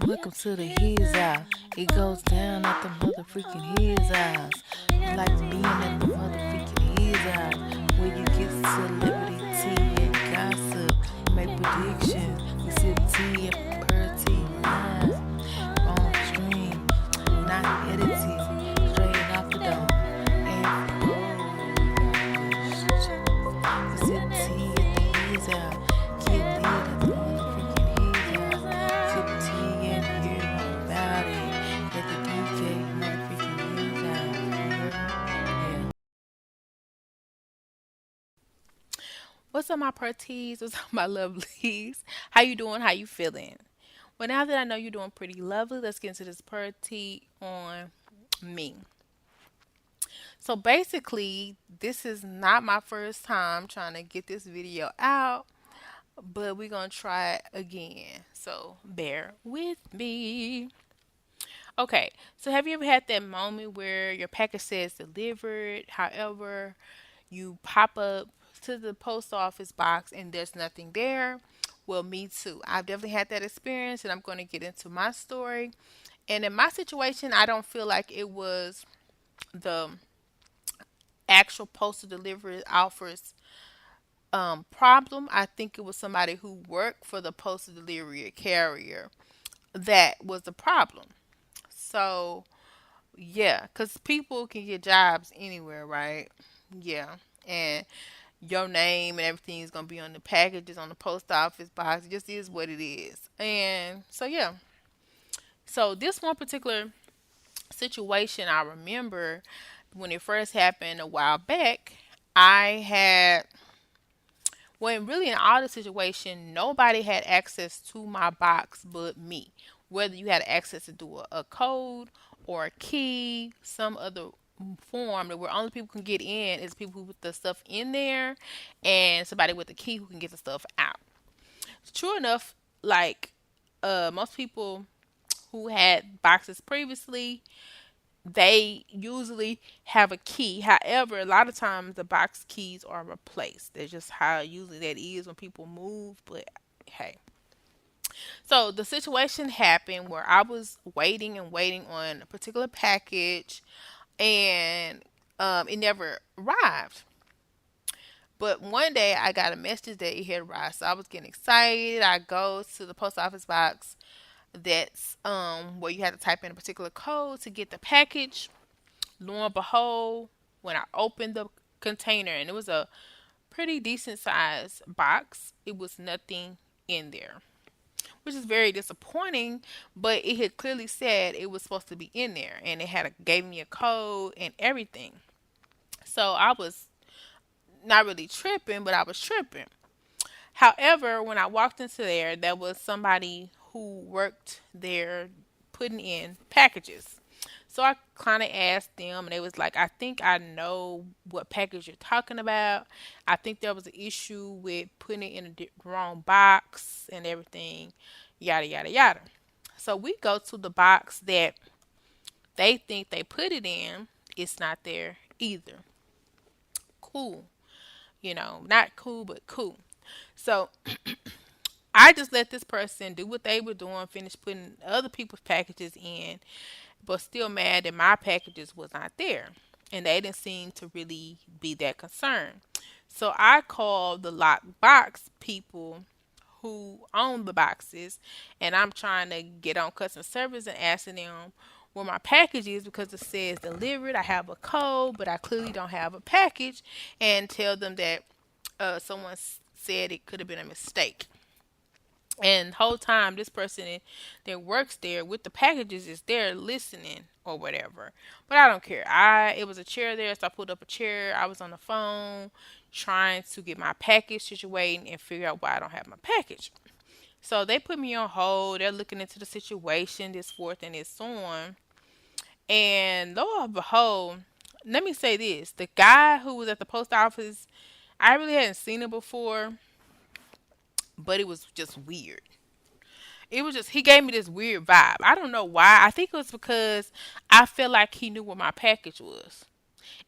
Welcome to the His House. It goes down at the motherfucking His House. Like being at the motherfucking His House. Where you get celebrity tea and gossip. Make predictions. We sip tea and per tea line. On stream. Not edited. Straight off the dome. And we sip tea at the His House. Get lit at the motherfucking His House. Sip tea and hear all about it. At the DJ motherfucking His House. You heard me? Yeah. What's up, my parties? What's up, my lovelies? How you doing? How you feeling? Well, now that I know you're doing pretty lovely, let's get into this party on me. So basically, this is not my first time trying to get this video out, but we're gonna try it again. So bear with me. Okay, so have you ever had that moment where your package says delivered, however, you pop up to the post office box and there's nothing there? Well, me too. I've definitely had that experience, and I'm going to get into my story. And in my situation, I don't feel like it was the actual postal delivery offers problem. I think it was somebody who worked for the postal delivery carrier that was the problem. So, yeah, because people can get jobs anywhere, right? Yeah. And your name and everything is gonna be on the packages on the post office box. It just is what it is. And so yeah. So this one particular situation I remember when it first happened a while back, I had when really in all the situation, nobody had access to my box but me. Whether you had access to do a code or a key, some other form that where only people can get in is people who put the stuff in there and somebody with the key who can get the stuff out. True enough, like most people who had boxes previously, they usually have a key. However, a lot of times the box keys are replaced. That's just how usually that is when people move. But hey, so the situation happened where I was waiting and waiting on a particular package, and it never arrived. But one day I got a message that it had arrived, so I was getting excited. I go to the post office box that's where you had to type in a particular code to get the package. Lo and behold, when I opened the container, and it was a pretty decent sized box, it was nothing in there, which is very disappointing. But it had clearly said it was supposed to be in there, and it gave me a code and everything. So I was not really tripping, but I was tripping. However, when I walked into there was somebody who worked there putting in packages. So I kind of asked them, and they was like, I think I know what package you're talking about. I think there was an issue with putting it in a wrong box and everything, yada, yada, yada. So we go to the box that they think they put it in. It's not there either. Cool. Not cool, but cool. So I just let this person do what they were doing, finish putting other people's packages in, but still mad that my packages was not there. And they didn't seem to really be that concerned. So I called the lockbox people who own the boxes, and I'm trying to get on customer service and asking them where my package is because it says delivered. I have a code, but I clearly don't have a package, and tell them that someone said it could have been a mistake. And the whole time, this person that works there with the packages is there listening or whatever. But I don't care. It was a chair there, so I pulled up a chair. I was on the phone trying to get my package situated and figure out why I don't have my package. So they put me on hold. They're looking into the situation, this forth and this on. And lo and behold, let me say this: the guy who was at the post office, I really hadn't seen him before, but it was just weird. It was just he gave me this weird vibe. I don't know why. I think it was because I felt like he knew where my package was.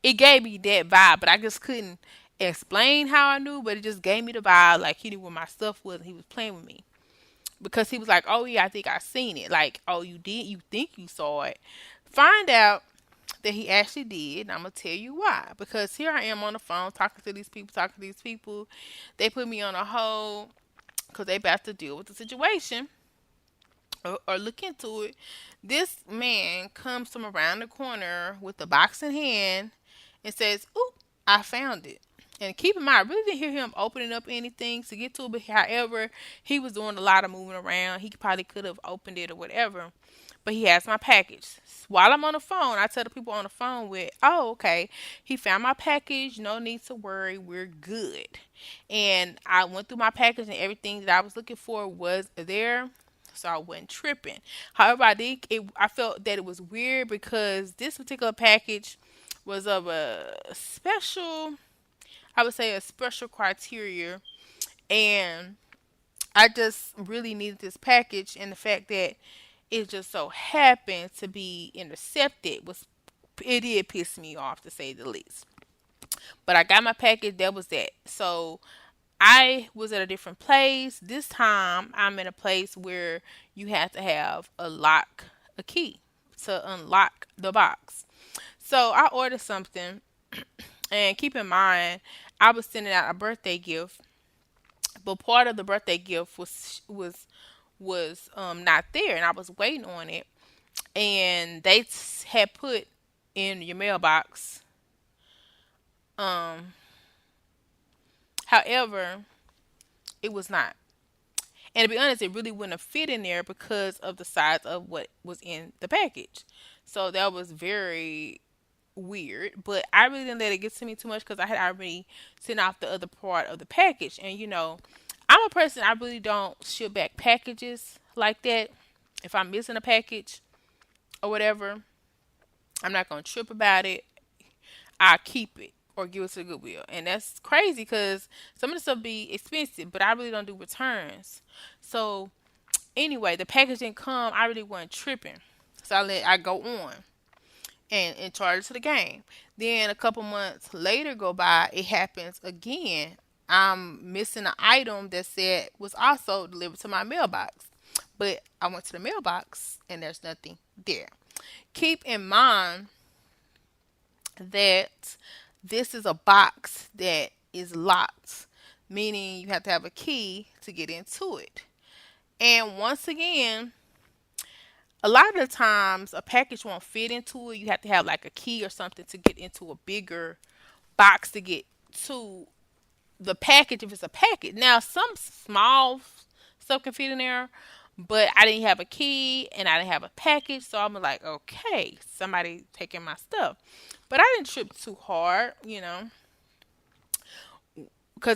It gave me that vibe, but I just couldn't explain how I knew, but it just gave me the vibe like he knew where my stuff was and he was playing with me. because he was like, "Oh yeah, I think I seen it." Like, "Oh, you did? You think you saw it?" Find out that he actually did, and I'm gonna tell you why. Because here I am on the phone talking to these people, talking to these people. They put me on a hold because they about to deal with the situation or look into it. This man comes from around the corner with the box in hand and says, "Oop, I found it." And keep in mind, I really didn't hear him opening up anything to get to it, but however, he was doing a lot of moving around. He probably could have opened it or whatever. But he has my package. While I'm on the phone, I tell the people on the phone with, "Oh, okay, he found my package. No need to worry. We're good." And I went through my package and everything that I was looking for was there. So I wasn't tripping. However, I felt that it was weird because this particular package was of a special, I would say a special criteria, and I just really needed this package, and the fact that it just so happened to be intercepted was, it did piss me off to say the least. But I got my package. That was that. So I was at a different place. This time I'm in a place where you have to have a key to unlock the box. So I ordered something, and keep in mind, I was sending out a birthday gift, but part of the birthday gift was not there, and I was waiting on it, and they had put in your mailbox. Um, However, it was not. And to be honest, it really wouldn't have fit in there because of the size of what was in the package. So that was very weird. But I really didn't let it get to me too much because I had already sent off the other part of the package. And I'm a person, I really don't ship back packages like that. If I'm missing a package or whatever, I'm not going to trip about it. I keep it or give it to Goodwill. And that's crazy because some of the stuff be expensive, but I really don't do returns. So anyway, the package didn't come. I really wasn't tripping. So I go on and charge it to the game. Then a couple months later go by, it happens again. I'm missing an item that said was also delivered to my mailbox. But I went to the mailbox and there's nothing there. Keep in mind that this is a box that is locked, meaning you have to have a key to get into it. And once again, a lot of the times a package won't fit into it. You have to have like a key or something to get into a bigger box to get to the package if it's a package. Now, some small stuff can fit in there, but I didn't have a key and I didn't have a package, so I'm like, okay, somebody taking my stuff. But I didn't trip too hard, because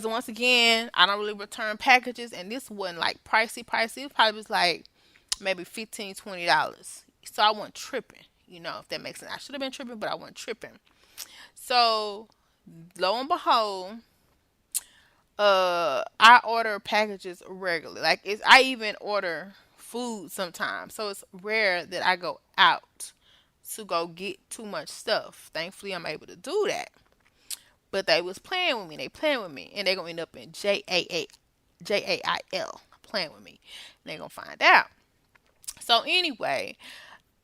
once again, I don't really return packages, and this wasn't like pricey. It probably was like maybe $15, $20. So I wasn't tripping, if that makes sense. I should have been tripping, but I wasn't tripping. So lo and behold, I order packages regularly. Like I even order food sometimes. So it's rare that I go out to go get too much stuff. Thankfully I'm able to do that. But they was playing with me. They playing with me. And they gonna end up in JAIL playing with me. And they gonna find out. So anyway,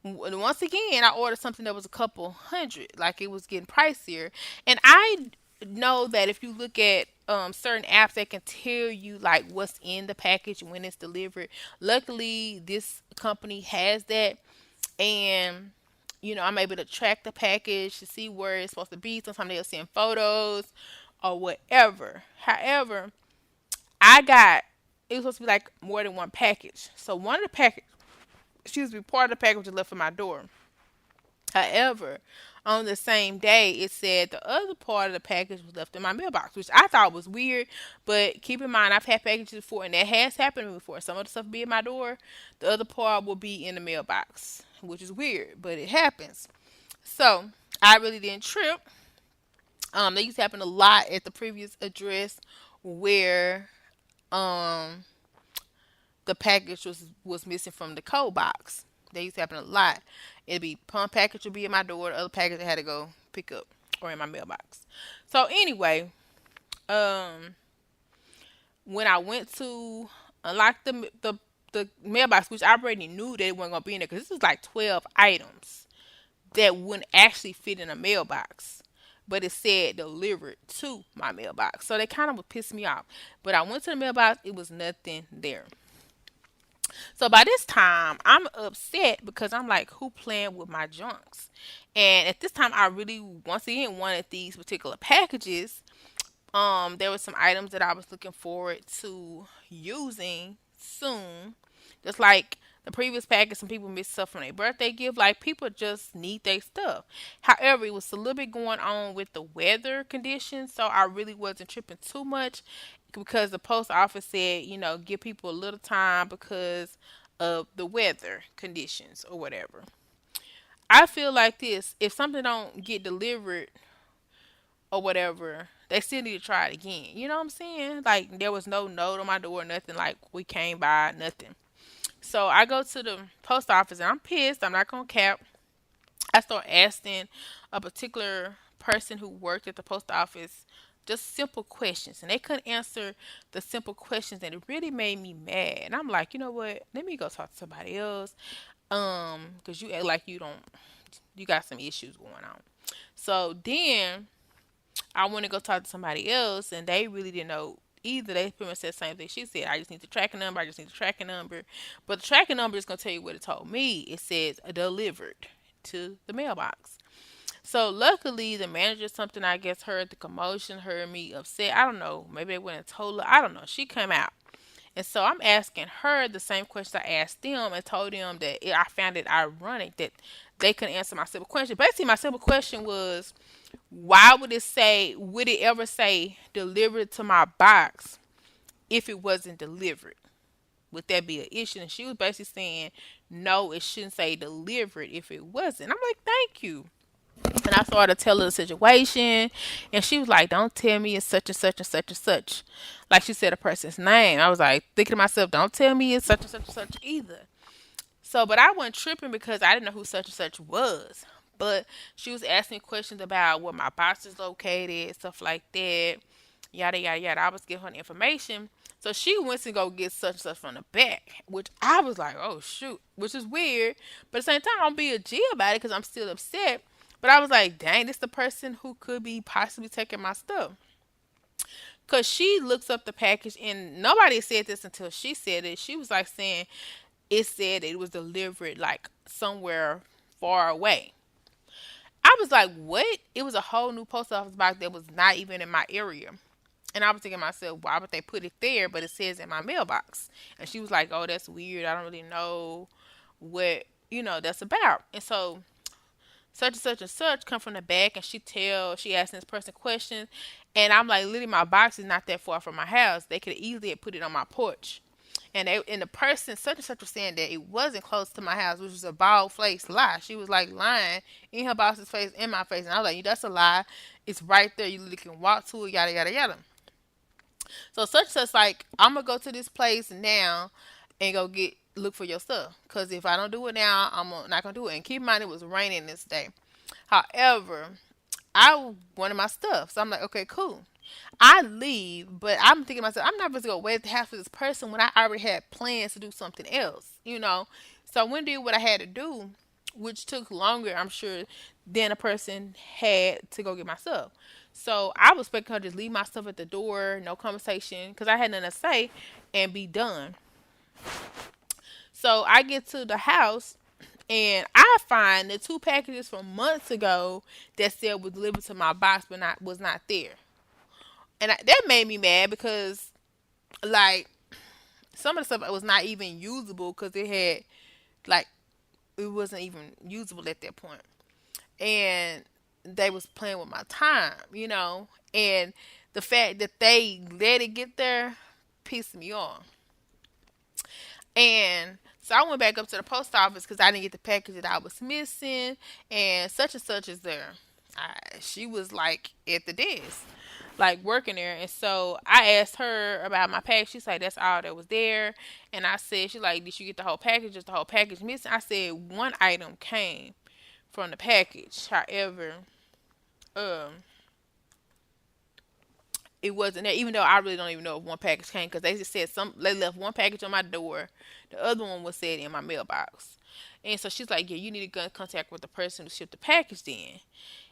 once again, I ordered something that was a couple hundred, like it was getting pricier. And I know that if you look at certain apps that can tell you like what's in the package when it's delivered. Luckily, this company has that, and I'm able to track the package to see where it's supposed to be. Sometimes they'll send photos or whatever. However, I got it was supposed to be like more than one package. So one of the package, excuse me, part of the package was left at my door. However, on the same day, it said the other part of the package was left in my mailbox, which I thought was weird. But keep in mind, I've had packages before, and that has happened to me before. Some of the stuff be at my door, the other part will be in the mailbox, which is weird, but it happens. So I really didn't trip. They used to happen a lot at the previous address where um the package was missing from the code box. They used to happen a lot. It'd be one package would be in my door, the other package I had to go pick up or in my mailbox. So anyway, um, when I went to unlock the mailbox, which I already knew that it wasn't gonna be in there because this was like 12 items that wouldn't actually fit in a mailbox. But it said delivered to my mailbox. So that kind of would piss me off. But I went to the mailbox, it was nothing there. So by this time, I'm upset because I'm like, who playing with my junks? And at this time, I really, once again, wanted these particular packages. There were some items that I was looking forward to using soon. Just like the previous package, some people missed stuff from their birthday gift. Like people just need their stuff. However, it was a little bit going on with the weather conditions, so I really wasn't tripping too much because the post office said, give people a little time because of the weather conditions or whatever. I feel like this: if something don't get delivered or whatever, they still need to try it again. You know what I'm saying? Like there was no note on my door, nothing like we came by, nothing. So I go to the post office and I'm pissed. I'm not gonna cap. I start asking a particular person who worked at the post office just simple questions, and they couldn't answer the simple questions, and it really made me mad. And I'm like, you know what? Let me go talk to somebody else. Because you act like you got some issues going on. So then I want to go talk to somebody else, and they really didn't know either. They pretty much said the same thing she said. I just need the tracking number. I just need the tracking number. But the tracking number is going to tell you what it told me. It says delivered to the mailbox. So luckily, the manager, something I guess heard the commotion, heard me upset. I don't know. Maybe they went and told her. I don't know. She came out. And so I'm asking her the same question I asked them and told them that I found it ironic that they couldn't answer my simple question. Basically, my simple question was, why would it ever say delivered to my box if it wasn't delivered? Would that be an issue? And she was basically saying, no, it shouldn't say delivered if it wasn't. I'm like, thank you. And I started to tell her the situation, and she was like, "Don't tell me it's such and such and such and such." Like she said a person's name. I was like thinking to myself, "Don't tell me it's such and such and such either." So, but I wasn't tripping because I didn't know who such and such was. But she was asking questions about where my box is located, stuff like that, yada yada yada. I was giving her the information. So she went to go get such and such from the back, which I was like, oh shoot, which is weird. But at the same time, I don't be a G about it because I'm still upset. But I was like, dang, this the person who could be possibly taking my stuff. Cause she looks up the package and nobody said this until she said it. She was like saying it said it was delivered like somewhere far away. I was like, what? It was a whole new post office box that was not even in my area. And I was thinking to myself, why would they put it there? But it says in my mailbox. And she was like, oh, that's weird. I don't really know what, that's about. And so such and such and such come from the back, and she asking this person questions. And I'm like, literally, my box is not that far from my house. They could easily have put it on my porch. And the person such and such was saying that it wasn't close to my house, which was a bald faced lie. She was like lying in her boss's face, in my face, and I was like, that's a lie. It's right there. You literally can walk to it, yada yada yada. So such and such like, I'm gonna go to this place now and go look for your stuff. Cause if I don't do it now, not gonna do it. And keep in mind it was raining this day. However, I wanted my stuff, so I'm like, okay, cool. I leave, but I'm thinking to myself, I'm not supposed to go wait at the house for this person when I already had plans to do something else. So I went and did what I had to do, which took longer, I'm sure, than a person had to go get my stuff. So I was expecting her to just leave my stuff at the door, no conversation, because I had nothing to say, and be done. So I get to the house, and I find the two packages from months ago that said was delivered to my box, but was not there. And that made me mad because, like, some of the stuff was not even usable because like, it wasn't even usable at that point. And they was playing with my time. And the fact that they let it get there pissed me off. And so I went back up to the post office because I didn't get the package that I was missing, and such is there. She was like at the desk, like working there, and so I asked her about my package. She's like, "That's all that was there," and I said, "She's like, did you get the whole package? Is the whole package missing?" I said, "One item came from the package. However, um, it wasn't there. Even though I really don't even know if one package came because they just said they left one package on my door, the other one was said in my mailbox. And so she's like, yeah, you need to get in contact with the person who shipped the package then.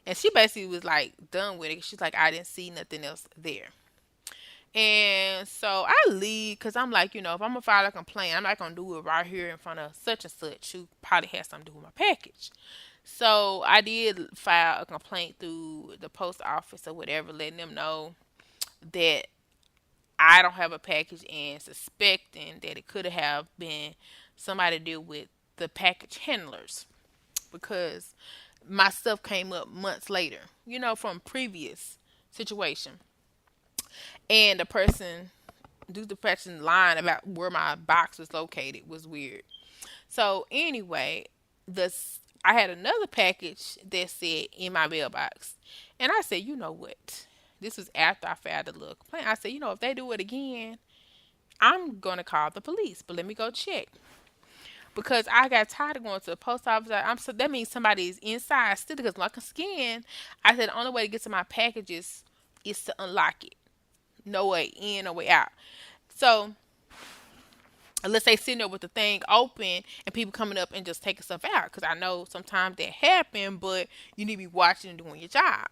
And she basically was like done with it. She's like, I didn't see nothing else there. And so I leave because I'm like, if I'm gonna file a complaint, I'm not gonna do it right here in front of such and such who probably has something to do with my package. So I did file a complaint through the post office or whatever, letting them know that I don't have a package and suspecting that it could have been somebody to deal with the package handlers because my stuff came up months later, from previous situation. And the person, due to the person lying about where my box was located, was weird. So anyway, this I had another package that said in my mailbox, and I said, you know what? This was after I filed a little complaint. I said, if they do it again, I'm gonna call the police. But let me go check because I got tired of going to the post office. So that means somebody is inside still because like a scan. I said the only way to get to my packages is to unlock it. No way in, no way out. So unless they sitting there with the thing open and people coming up and just taking stuff out, because I know sometimes that happen, but you need to be watching and doing your job.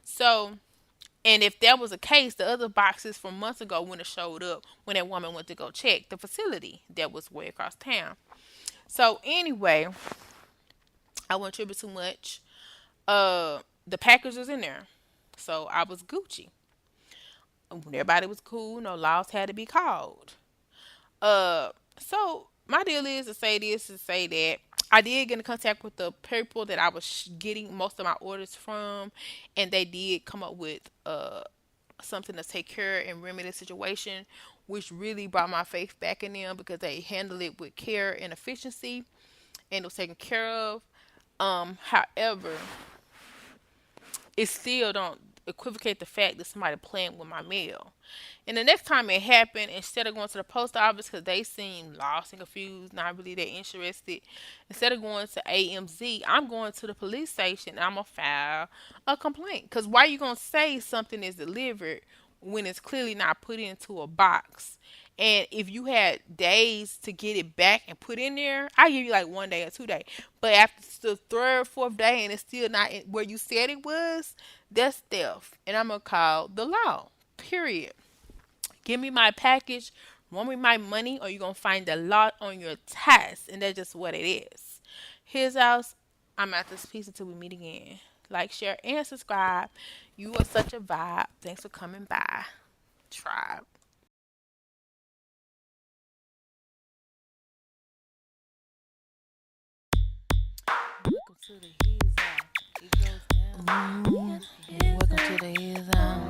So, and if that was the case, the other boxes from months ago when it showed up when that woman went to go check the facility that was way across town. So anyway, I wouldn't trip it too much. The package was in there, so I was Gucci. Everybody was cool. No laws had to be called. Uh, so my deal is to say this to say that I did get in contact with the people that I was getting most of my orders from, and they did come up with something to take care and remedy the situation, which really brought my faith back in them because they handled it with care and efficiency, and it was taken care of. However, it still don't equivocate the fact that somebody playing with my mail. And the next time it happened, instead of going to the post office because they seemed lost and confused, not really that interested, instead of going to AMZ, I'm going to the police station and I'm going to file a complaint. Because why you going to say something is delivered when it's clearly not put into a box? And if you had days to get it back and put in there, I give you like 1 day or 2 days. But after the third, fourth day and it's still not where you said it was, that's theft. And I'm going to call the law. Period. Give me my package, run me my money, or you're going to find a lot on your tax. And that's just what it is. Here's house. I'm at this piece until we meet again. Like, share, and subscribe. You are such a vibe. Thanks for coming by. Tribe. Welcome to the He's Out. It goes down. Welcome to the He's Out.